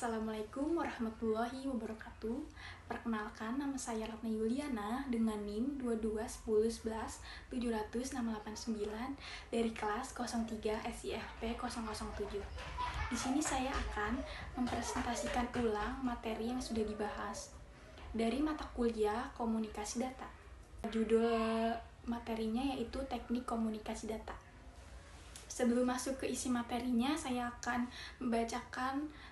Assalamualaikum warahmatullahi wabarakatuh. Perkenalkan, nama saya Ratna Yuliana dengan NIM 2210117889 dari kelas 03 SIFP 007. Di sini saya akan mempresentasikan ulang materi yang sudah dibahas dari mata kuliah Komunikasi Data. Judul materinya yaitu Teknik Komunikasi Data. Sebelum masuk ke isi materinya, saya akan membacakan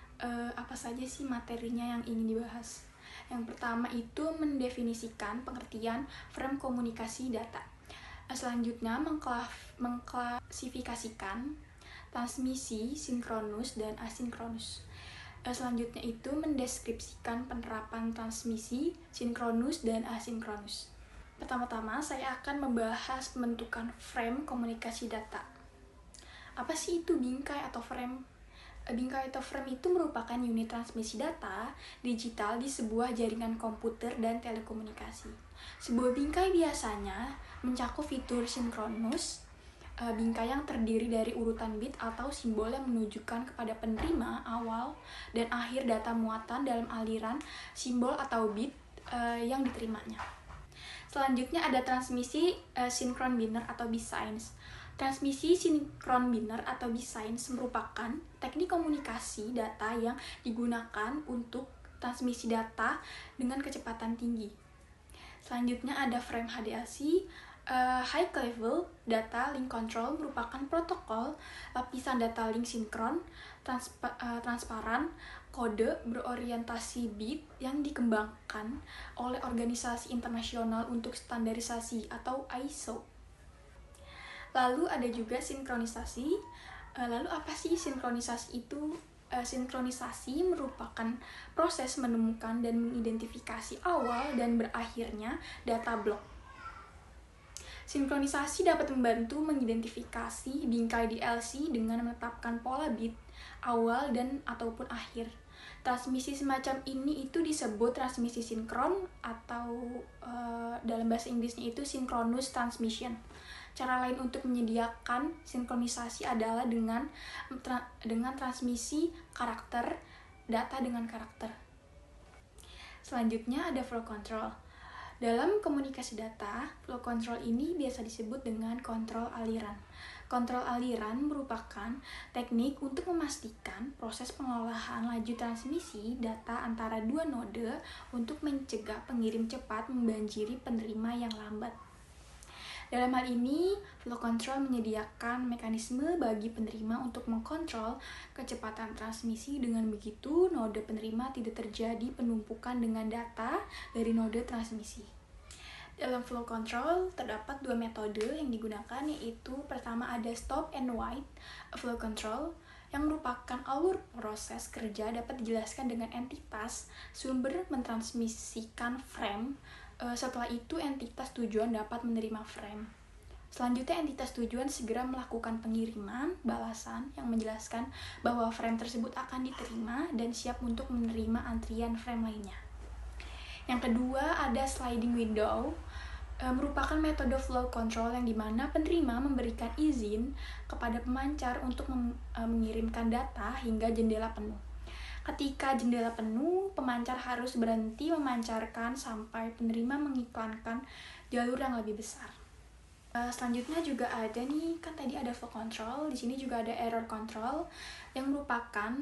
apa saja sih materinya yang ingin dibahas. Yang pertama itu mendefinisikan pengertian frame komunikasi data. Selanjutnya mengklasifikasikan transmisi sinkronus dan asinkronus. Selanjutnya itu mendeskripsikan penerapan transmisi sinkronus dan asinkronus. Pertama-tama saya akan membahas pembentukan frame komunikasi data. Apa sih itu bingkai atau frame? Bingkai atau frame itu merupakan unit transmisi data digital di sebuah jaringan komputer dan telekomunikasi. Sebuah bingkai biasanya mencakup fitur sinkronus, bingkai yang terdiri dari urutan bit atau simbol yang menunjukkan kepada penerima awal dan akhir data muatan dalam aliran simbol atau bit yang diterimanya. Selanjutnya ada transmisi sinkron biner atau B-Science. Transmisi sinkron biner atau B-Science merupakan teknik komunikasi data yang digunakan untuk transmisi data dengan kecepatan tinggi. Selanjutnya ada frame HDLC, High Level Data Link Control merupakan protokol lapisan data link sinkron, transparan, kode berorientasi bit yang dikembangkan oleh organisasi internasional untuk standarisasi atau ISO. Lalu ada juga sinkronisasi. Lalu apa sih sinkronisasi itu? Sinkronisasi merupakan proses menemukan dan mengidentifikasi awal dan berakhirnya data blok. Sinkronisasi dapat membantu mengidentifikasi bingkai DLC dengan menetapkan pola bit awal dan ataupun akhir. Transmisi semacam ini itu disebut transmisi sinkron atau dalam bahasa Inggrisnya itu synchronous transmission. Cara lain untuk menyediakan sinkronisasi adalah dengan transmisi karakter, data dengan karakter. Selanjutnya ada flow control. Dalam komunikasi data, flow control ini biasa disebut dengan kontrol aliran. Kontrol aliran merupakan teknik untuk memastikan proses pengolahan laju transmisi data antara dua node untuk mencegah pengirim cepat membanjiri penerima yang lambat. Dalam hal ini, flow control menyediakan mekanisme bagi penerima untuk mengkontrol kecepatan transmisi. Dengan begitu, node penerima tidak terjadi penumpukan dengan data dari node transmisi. Dalam flow control, terdapat dua metode yang digunakan, yaitu pertama ada stop and wait flow control, yang merupakan alur proses kerja dapat dijelaskan dengan entitas sumber mentransmisikan frame. Setelah itu, entitas tujuan dapat menerima frame. Selanjutnya, entitas tujuan segera melakukan pengiriman balasan yang menjelaskan bahwa frame tersebut akan diterima dan siap untuk menerima antrian frame lainnya. Yang kedua, ada sliding window, merupakan metode flow control yang dimana penerima memberikan izin kepada pemancar untuk mengirimkan data hingga jendela penuh. Ketika jendela penuh, pemancar harus berhenti memancarkan sampai penerima mengiklankan jalur yang lebih besar. Selanjutnya juga ada nih, kan tadi ada flow control, di sini juga ada error control yang merupakan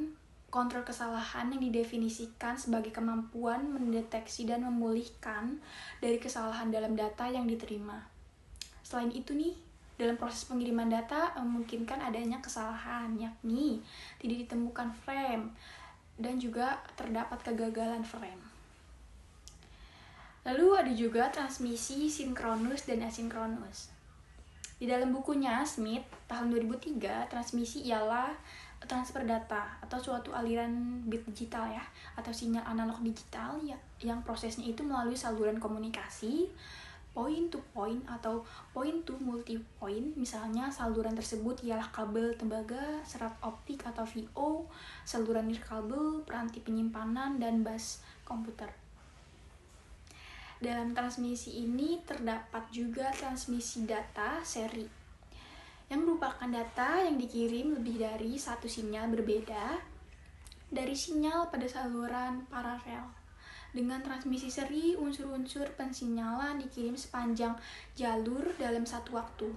kontrol kesalahan yang didefinisikan sebagai kemampuan mendeteksi dan memulihkan dari kesalahan dalam data yang diterima. Selain itu nih, dalam proses pengiriman data memungkinkan adanya kesalahan, yakni tidak ditemukan frame dan juga terdapat kegagalan frame. Lalu ada juga transmisi sinkronus dan asinkronus. Di dalam bukunya Smith tahun 2003, transmisi ialah transfer data atau suatu aliran bit digital ya, atau sinyal analog digital yang prosesnya itu melalui saluran komunikasi point to point atau point to multi point. Misalnya saluran tersebut ialah kabel tembaga, serat optik atau VO, saluran nirkabel, peranti penyimpanan, dan bus komputer. Dalam transmisi ini terdapat juga transmisi data seri, yang merupakan data yang dikirim lebih dari satu sinyal berbeda dari sinyal pada saluran paralel. Dengan transmisi seri, unsur-unsur pensinyalan dikirim sepanjang jalur dalam satu waktu.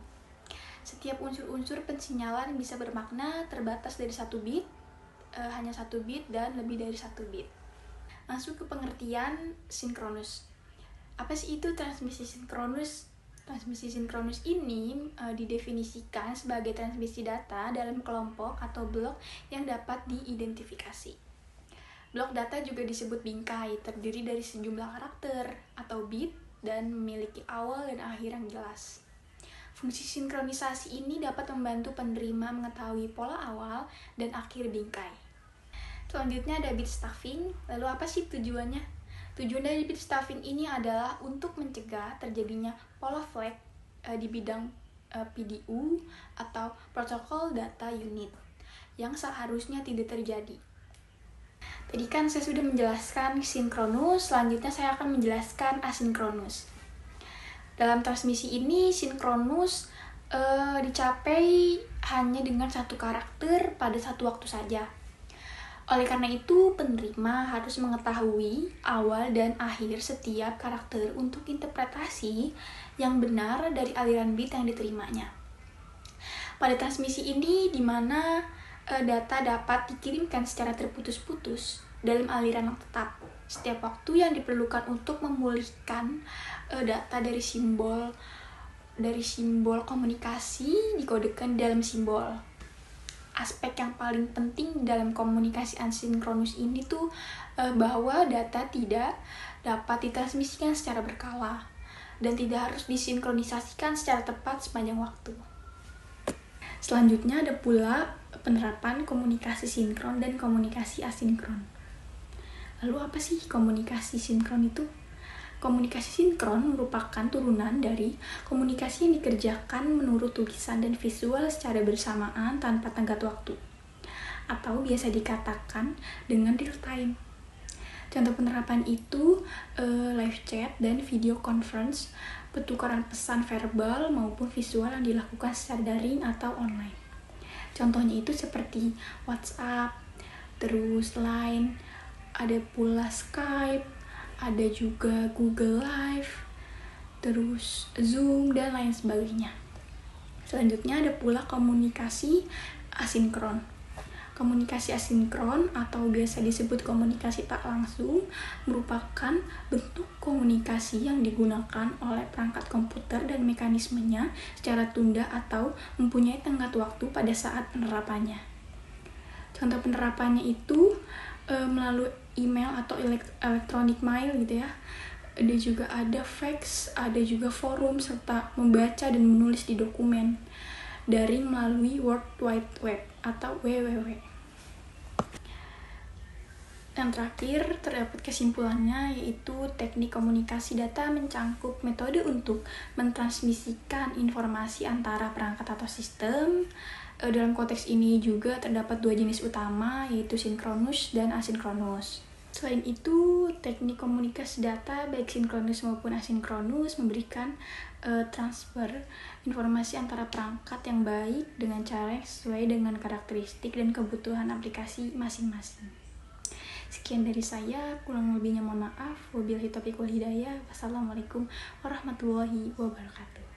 Setiap unsur-unsur pensinyalan bisa bermakna terbatas dari 1 bit, hanya 1 bit dan lebih dari 1 bit. Masuk ke pengertian sinkronus. Apa sih itu transmisi sinkronus? Transmisi sinkronus ini didefinisikan sebagai transmisi data dalam kelompok atau blok yang dapat diidentifikasi. Blok data juga disebut bingkai, terdiri dari sejumlah karakter atau bit dan memiliki awal dan akhir yang jelas. Fungsi sinkronisasi ini dapat membantu penerima mengetahui pola awal dan akhir bingkai. Selanjutnya ada bit stuffing. Lalu apa sih tujuannya? Tujuan dari bit stuffing ini adalah untuk mencegah terjadinya pola flag di bidang PDU atau Protocol Data Unit yang seharusnya tidak terjadi. Tadi kan saya sudah menjelaskan sinkronus, selanjutnya saya akan menjelaskan asinkronus. Dalam transmisi ini, sinkronus dicapai hanya dengan 1 karakter pada 1 waktu saja. Oleh karena itu, penerima harus mengetahui awal dan akhir setiap karakter untuk interpretasi yang benar dari aliran bit yang diterimanya. Pada transmisi ini, di mana data dapat dikirimkan secara terputus-putus dalam aliran yang tetap. Setiap waktu yang diperlukan untuk memulihkan data dari simbol komunikasi dikodekan dalam simbol. Aspek yang paling penting dalam komunikasi asinkronus ini tuh bahwa data tidak dapat ditransmisikan secara berkala dan tidak harus disinkronisasikan secara tepat sepanjang waktu. Selanjutnya ada pula penerapan komunikasi sinkron dan komunikasi asinkron. Lalu apa sih komunikasi sinkron itu? Komunikasi sinkron merupakan turunan dari komunikasi yang dikerjakan menurut tulisan dan visual secara bersamaan tanpa tenggat waktu, atau biasa dikatakan dengan real time. Contoh penerapan itu live chat dan video conference, pertukaran pesan verbal maupun visual yang dilakukan secara daring atau online. Contohnya itu seperti WhatsApp, terus Line, ada pula Skype, ada juga Google Live, terus Zoom, dan lain sebagainya. Selanjutnya ada pula komunikasi asinkron. Komunikasi asinkron atau biasa disebut komunikasi tak langsung merupakan bentuk komunikasi yang digunakan oleh perangkat komputer dan mekanismenya secara tunda atau mempunyai tenggat waktu pada saat penerapannya. Contoh penerapannya itu melalui email atau electronic mail gitu ya. Ada juga ada fax, ada juga forum, serta membaca dan menulis di dokumen daring melalui World Wide Web atau WWW. Yang terakhir, terdapat kesimpulannya yaitu teknik komunikasi data mencangkup metode untuk mentransmisikan informasi antara perangkat atau sistem. Dalam konteks ini juga terdapat 2 jenis utama, yaitu sinkronus dan asinkronus. Selain itu, teknik komunikasi data baik sinkronus maupun asinkronus memberikan transfer informasi antara perangkat yang baik dengan cara yang sesuai dengan karakteristik dan kebutuhan aplikasi masing-masing. Sekian dari saya, kurang lebihnya mohon maaf. Wabillahi taufiq wal hidayah. Wassalamualaikum warahmatullahi wabarakatuh.